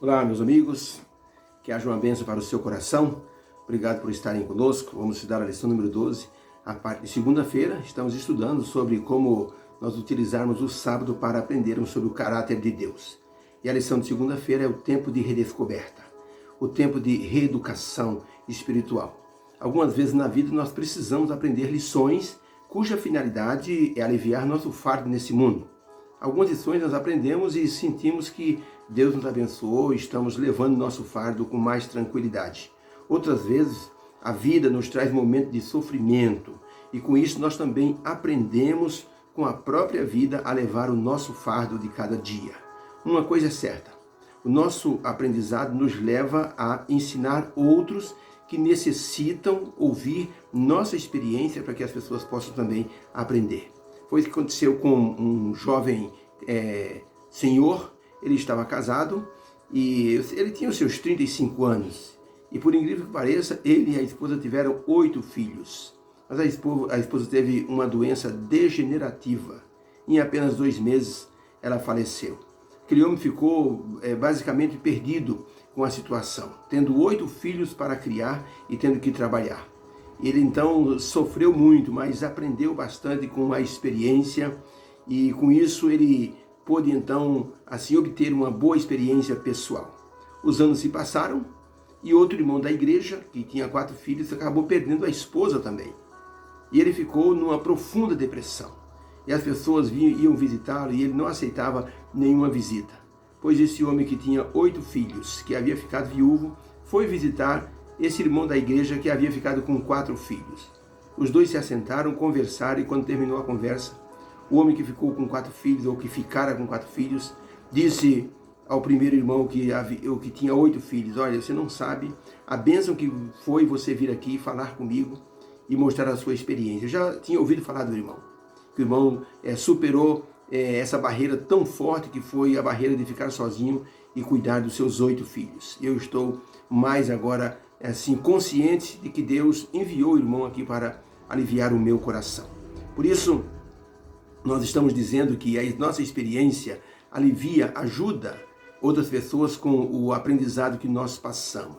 Olá, meus amigos, que haja uma bênção para o seu coração. Obrigado por estarem conosco. Vamos estudar a lição número 12. A parte de segunda-feira, estamos estudando sobre como nós utilizarmos o sábado para aprendermos sobre o caráter de Deus. E a lição de segunda-feira é o tempo de redescoberta, o tempo de reeducação espiritual. Algumas vezes na vida nós precisamos aprender lições cuja finalidade é aliviar nosso fardo nesse mundo. Algumas lições nós aprendemos e sentimos que Deus nos abençoou e estamos levando nosso fardo com mais tranquilidade. Outras vezes, a vida nos traz momentos de sofrimento e com isso nós também aprendemos com a própria vida a levar o nosso fardo de cada dia. Uma coisa é certa, o nosso aprendizado nos leva a ensinar outros que necessitam ouvir nossa experiência para que as pessoas possam também aprender. Foi o que aconteceu com um jovem senhor. Ele estava casado e ele tinha os seus 35 anos. E por incrível que pareça, ele e a esposa tiveram 8 filhos. Mas a esposa teve uma doença degenerativa. Em apenas 2 meses, ela faleceu. Aquele homem ficou basicamente perdido com a situação, tendo 8 filhos para criar e tendo que trabalhar. Ele então sofreu muito, mas aprendeu bastante com a experiência e com isso ele pôde então assim obter uma boa experiência pessoal. Os anos se passaram e outro irmão da igreja, que tinha 4 filhos, acabou perdendo a esposa também. E ele ficou numa profunda depressão. E as pessoas iam visitá-lo e ele não aceitava nenhuma visita. Pois esse homem que tinha 8 filhos, que havia ficado viúvo, foi visitar esse irmão da igreja que havia ficado com 4 filhos. Os dois se assentaram, conversaram e quando terminou a conversa, o homem que ficou com 4 filhos, ou que ficara com 4 filhos, disse ao primeiro irmão que tinha 8 filhos, olha, você não sabe a bênção que foi você vir aqui falar comigo e mostrar a sua experiência. Eu já tinha ouvido falar do irmão, que o irmão superou essa barreira tão forte que foi a barreira de ficar sozinho e cuidar dos seus 8 filhos. Eu estou mais agora assim consciente de que Deus enviou o irmão aqui para aliviar o meu coração. Por isso, nós estamos dizendo que a nossa experiência alivia, ajuda outras pessoas com o aprendizado que nós passamos.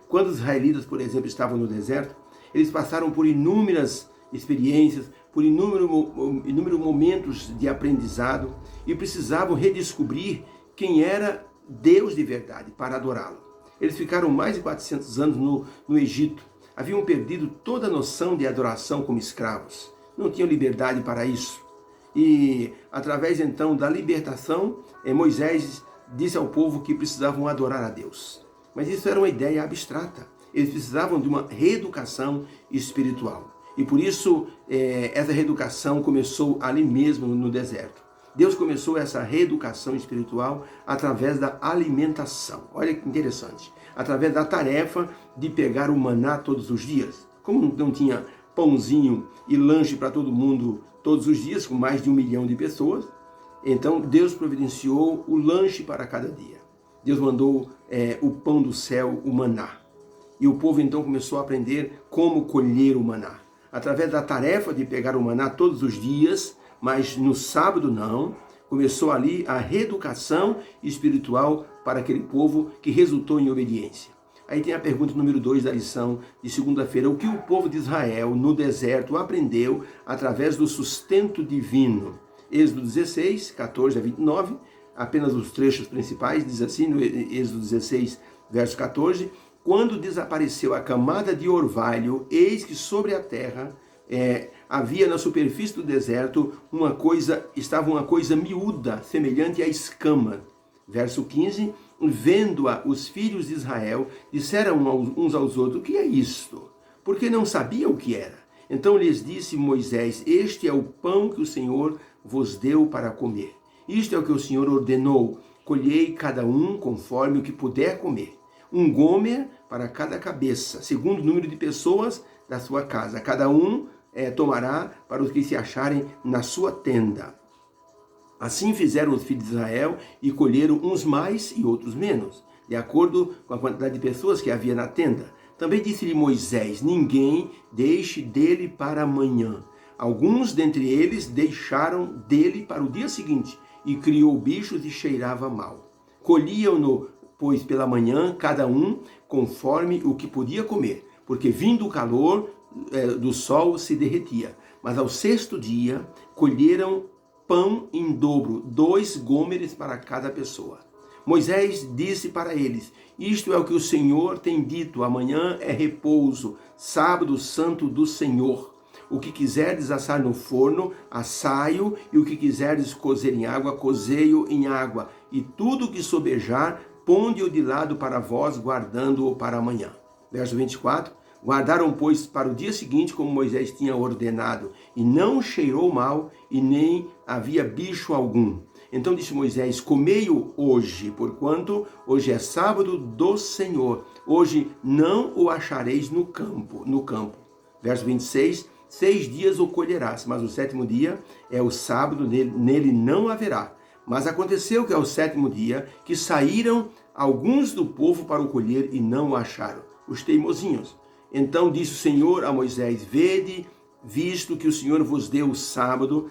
Quando os israelitas, por exemplo, estavam no deserto, eles passaram por inúmeras experiências, por inúmeros momentos de aprendizado e precisavam redescobrir quem era Deus de verdade para adorá-lo. Eles ficaram mais de 400 anos no Egito. Haviam perdido toda a noção de adoração como escravos. Não tinham liberdade para isso. E através então da libertação, Moisés disse ao povo que precisavam adorar a Deus. Mas isso era uma ideia abstrata. Eles precisavam de uma reeducação espiritual. E por isso essa reeducação começou ali mesmo no deserto. Deus começou essa reeducação espiritual através da alimentação. Olha que interessante. Através da tarefa de pegar o maná todos os dias. Como não tinha pãozinho e lanche para todo mundo todos os dias, com mais de 1 milhão de pessoas, então Deus providenciou o lanche para cada dia. Deus mandou o pão do céu, o maná. E o povo então começou a aprender como colher o maná. Através da tarefa de pegar o maná todos os dias, mas no sábado não, começou ali a reeducação espiritual para aquele povo que resultou em obediência. Aí tem a pergunta número 2 da lição de segunda-feira. O que o povo de Israel no deserto aprendeu através do sustento divino? Êxodo 16, 14 a 29, apenas os trechos principais, diz assim no Êxodo 16, verso 14, quando desapareceu a camada de orvalho, eis que sobre a terra havia na superfície do deserto estava uma coisa miúda, semelhante à escama. Verso 15, vendo-a os filhos de Israel, disseram uns aos outros, o que é isto? Porque não sabiam o que era. Então lhes disse Moisés, este é o pão que o Senhor vos deu para comer. Isto é o que o Senhor ordenou, colhei cada um conforme o que puder comer. 1 gomer para cada cabeça, segundo o número de pessoas da sua casa. Cada um tomará para os que se acharem na sua tenda. Assim fizeram os filhos de Israel e colheram uns mais e outros menos, de acordo com a quantidade de pessoas que havia na tenda. Também disse-lhe Moisés, ninguém deixe dele para amanhã. Alguns dentre eles deixaram dele para o dia seguinte, e criou bichos e cheirava mal. Colhiam-no pois, pela manhã, cada um conforme o que podia comer, porque vindo o calor do sol se derretia. Mas ao sexto dia, colheram pão em dobro, 2 gômeres para cada pessoa. Moisés disse para eles: isto é o que o Senhor tem dito, amanhã é repouso, sábado santo do Senhor. O que quiserdes assar no forno, assai-o, e o que quiserdes cozer em água, cozei-o em água. E tudo que sobejar, ponde-o de lado para vós, guardando-o para amanhã. Verso 24. Guardaram, pois, para o dia seguinte, como Moisés tinha ordenado, e não cheirou mal, e nem havia bicho algum. Então disse Moisés: comei-o hoje, porquanto hoje é sábado do Senhor. Hoje não o achareis no campo. Verso 26. 6 dias o colherás, mas o 7º dia é o sábado, nele não haverá. Mas aconteceu que ao 7º dia, que saíram alguns do povo para o colher e não o acharam, os teimosinhos. Então disse o Senhor a Moisés: vede, visto que o Senhor vos deu o sábado,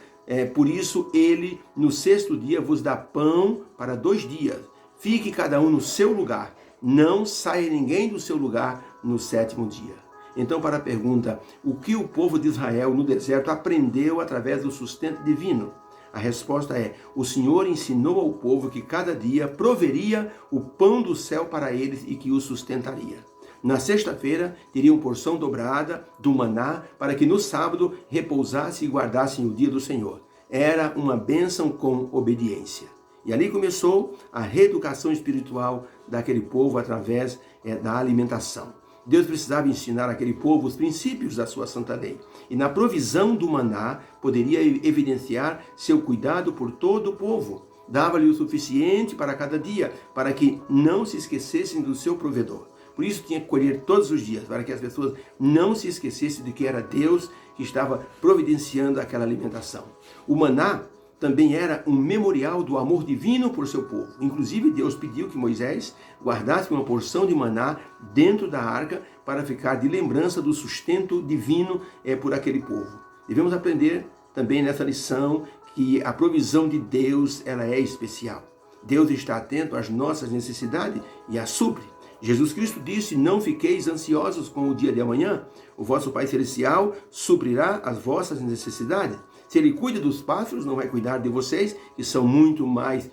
por isso ele no 6º dia vos dá pão para 2 dias. Fique cada um no seu lugar, não saia ninguém do seu lugar no 7º dia. Então, para a pergunta, o que o povo de Israel no deserto aprendeu através do sustento divino? A resposta é: o Senhor ensinou ao povo que cada dia proveria o pão do céu para eles e que os sustentaria. Na sexta-feira, teriam porção dobrada do maná para que no sábado repousassem e guardassem o dia do Senhor. Era uma bênção com obediência. E ali começou a reeducação espiritual daquele povo através da alimentação. Deus precisava ensinar àquele povo os princípios da sua santa lei. E na provisão do maná, poderia evidenciar seu cuidado por todo o povo. Dava-lhe o suficiente para cada dia, para que não se esquecessem do seu provedor. Por isso tinha que colher todos os dias, para que as pessoas não se esquecessem de que era Deus que estava providenciando aquela alimentação. O maná também era um memorial do amor divino por seu povo. Inclusive, Deus pediu que Moisés guardasse uma porção de maná dentro da arca para ficar de lembrança do sustento divino por aquele povo. Devemos aprender também nessa lição que a provisão de Deus ela é especial. Deus está atento às nossas necessidades e as supre. Jesus Cristo disse: não fiqueis ansiosos com o dia de amanhã. O vosso Pai Celestial suprirá as vossas necessidades. Se Ele cuida dos pássaros, não vai cuidar de vocês, que são muito mais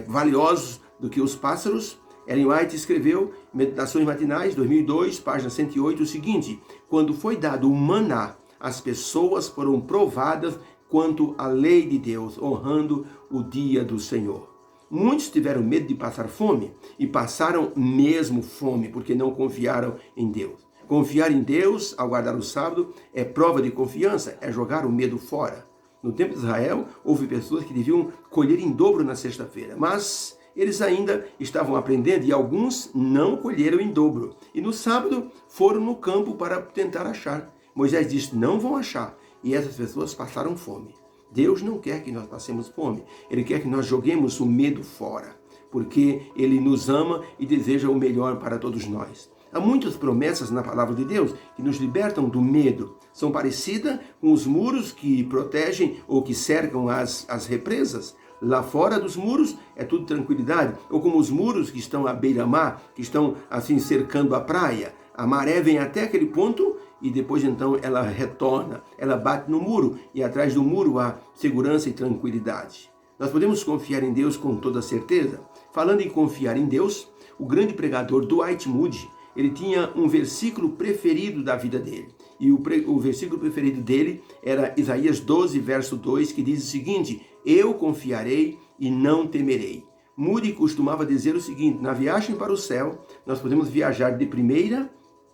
valiosos do que os pássaros? Ellen White escreveu, Meditações Matinais, 2002, página 108, o seguinte: quando foi dado o maná, as pessoas foram provadas quanto à lei de Deus, honrando o dia do Senhor. Muitos tiveram medo de passar fome e passaram mesmo fome, porque não confiaram em Deus. Confiar em Deus ao guardar o sábado é prova de confiança, é jogar o medo fora. No tempo de Israel, houve pessoas que deviam colher em dobro na sexta-feira, mas eles ainda estavam aprendendo e alguns não colheram em dobro. E no sábado foram no campo para tentar achar. Moisés disse: não vão achar. E essas pessoas passaram fome. Deus não quer que nós passemos fome. Ele quer que nós joguemos o medo fora, porque Ele nos ama e deseja o melhor para todos nós. Há muitas promessas na palavra de Deus que nos libertam do medo. São parecidas com os muros que protegem ou que cercam as represas. Lá fora dos muros é tudo tranquilidade. Ou como os muros que estão à beira-mar, que estão assim cercando a praia. A maré vem até aquele ponto e depois então ela retorna. Ela bate no muro e atrás do muro há segurança e tranquilidade. Nós podemos confiar em Deus com toda certeza. Falando em confiar em Deus, o grande pregador Dwight Moody, ele tinha um versículo preferido da vida dele. E o versículo preferido dele era Isaías 12, verso 2, que diz o seguinte: eu confiarei e não temerei. Moody costumava dizer o seguinte: na viagem para o céu, nós podemos viajar de primeira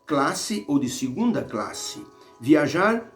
classe ou de segunda classe. Viajar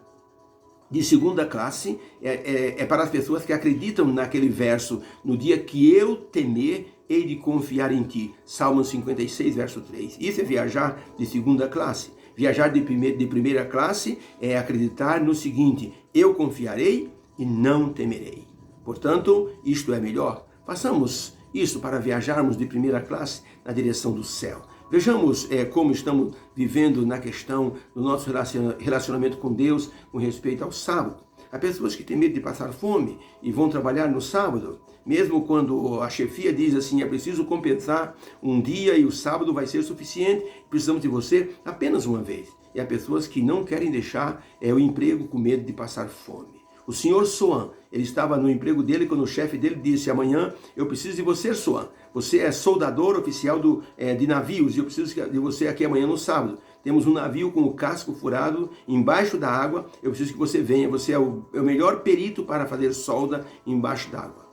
de segunda classe é para as pessoas que acreditam naquele verso: no dia que eu temer, hei de confiar em ti. Salmo 56, verso 3. Isso é viajar de segunda classe. Viajar de primeira classe é acreditar no seguinte: eu confiarei e não temerei. Portanto, isto é melhor. Façamos isso para viajarmos de primeira classe na direção do céu. Vejamos como estamos vivendo na questão do nosso relacionamento com Deus com respeito ao sábado. Há pessoas que têm medo de passar fome e vão trabalhar no sábado, mesmo quando a chefia diz assim, é preciso compensar um dia e o sábado vai ser suficiente, precisamos de você apenas uma vez. E há pessoas que não querem deixar o emprego com medo de passar fome. O senhor Soan, ele estava no emprego dele quando o chefe dele disse, amanhã eu preciso de você, Soan. Você é soldador oficial de navios e eu preciso de você aqui amanhã no sábado. Temos um navio com o casco furado embaixo da água, eu preciso que você venha. Você é o melhor perito para fazer solda embaixo d'água.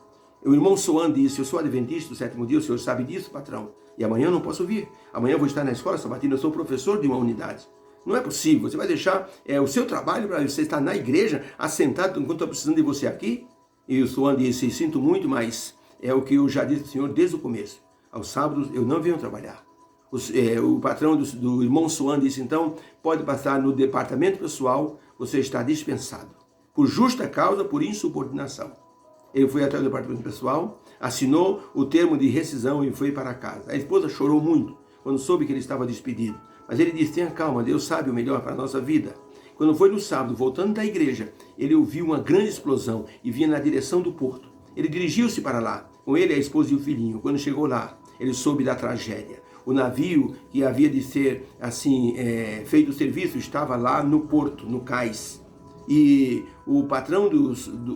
O irmão Soan disse, eu sou adventista do sétimo dia, o senhor sabe disso, patrão? E amanhã eu não posso vir. Amanhã eu vou estar na escola sabatina, eu sou professor de uma unidade. Não é possível, você vai deixar o seu trabalho para você estar na igreja, assentado enquanto estou precisando de você aqui? E o Soan disse, sinto muito, mas é o que eu já disse para o senhor desde o começo. Aos sábados eu não venho trabalhar. O patrão do irmão Soan disse, então, pode passar no departamento pessoal, você está dispensado. Por justa causa, por insubordinação. Ele foi até o departamento pessoal, assinou o termo de rescisão e foi para casa. A esposa chorou muito quando soube que ele estava despedido. Mas ele disse, tenha calma, Deus sabe o melhor para a nossa vida. Quando foi no sábado, voltando da igreja, ele ouviu uma grande explosão e vinha na direção do porto. Ele dirigiu-se para lá, com ele a esposa e o filhinho. Quando chegou lá, ele soube da tragédia. O navio que havia de ser assim feito o serviço estava lá no porto, no cais. E o patrão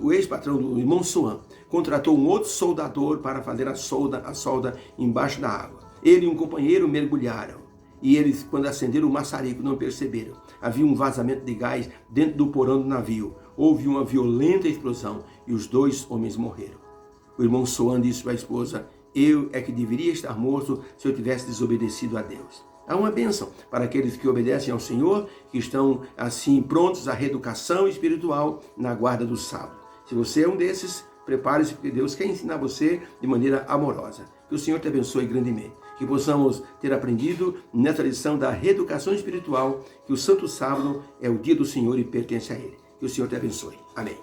o ex-patrão do irmão Soan contratou um outro soldador para fazer a solda embaixo da água. Ele e um companheiro mergulharam. E eles, quando acenderam o maçarico, não perceberam. Havia um vazamento de gás dentro do porão do navio. Houve uma violenta explosão e os dois homens morreram. O irmão Soan disse para a esposa, eu é que deveria estar morto se eu tivesse desobedecido a Deus. Há uma bênção para aqueles que obedecem ao Senhor, que estão assim prontos à reeducação espiritual na guarda do sábado. Se você é um desses, prepare-se, porque Deus quer ensinar você de maneira amorosa. Que o Senhor te abençoe grandemente. Que possamos ter aprendido nessa lição da reeducação espiritual, que o Santo Sábado é o dia do Senhor e pertence a Ele. Que o Senhor te abençoe. Amém.